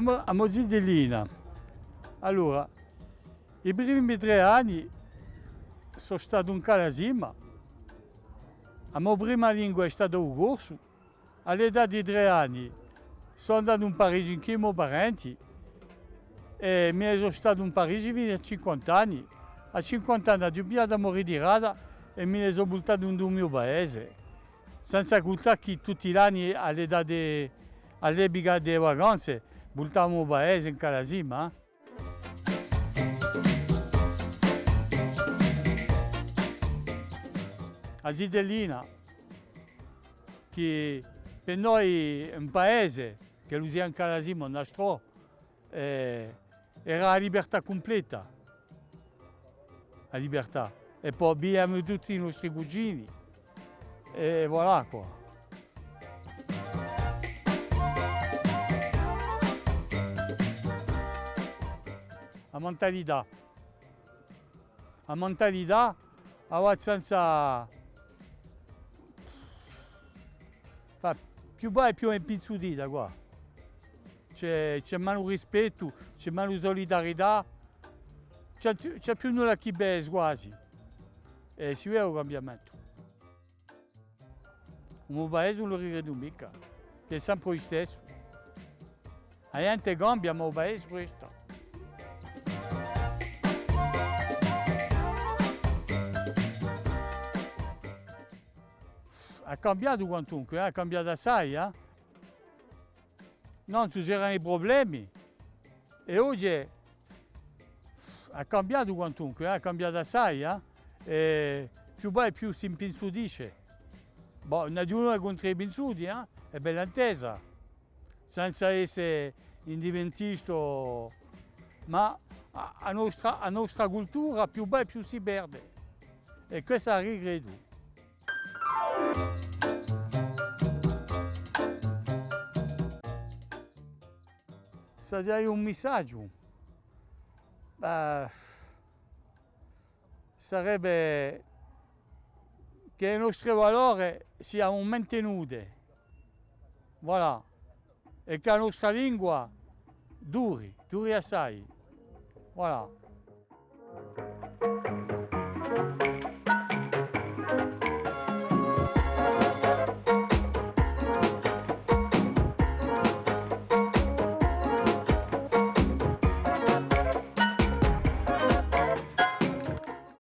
A Mozidellina, allora, i primi 3 anni sono stato un calasima. La mia prima lingua è stata il corso. All'età di 3 anni sono andato in Parigi con i miei parenti e mi sono stato in Parigi fino a 50 anni. A 50 anni ho pigliato la ritirata e mi sono buttato in un mio paese. Senza contare che tutti gli anni all'epoca delle vacanze buttavamo il paese in calasima. A Zidellina, che per noi è un paese che lo usiamo in calasima nostro, era la libertà completa. La libertà. E poi abbiamo tutti i nostri cugini. E voilà qua. La mentalità. La mentalità è abbastanza più bella e più impinzudita qua. C'è meno rispetto, c'è meno solidarietà, c'è più nulla che bello quasi. E si vede il cambiamento. Il mio paese non lo rivedo mica, è sempre lo stesso. La gente cambia, ma il paese è questo. Ha cambiato quantunque, ha cambiato assai. Non c'erano i problemi. E oggi ha cambiato quantunque, ha cambiato assai. E più bello più si impensudisce. Nessuno è contro i pensuti, è bella intesa, senza essere indiventista, ma la nostra cultura più bella più si perde. E questa la ricredo. Se dai un messaggio, sarebbe che le nostre valori siano mantenute, voilà, e che la nostra lingua duri assai, voilà.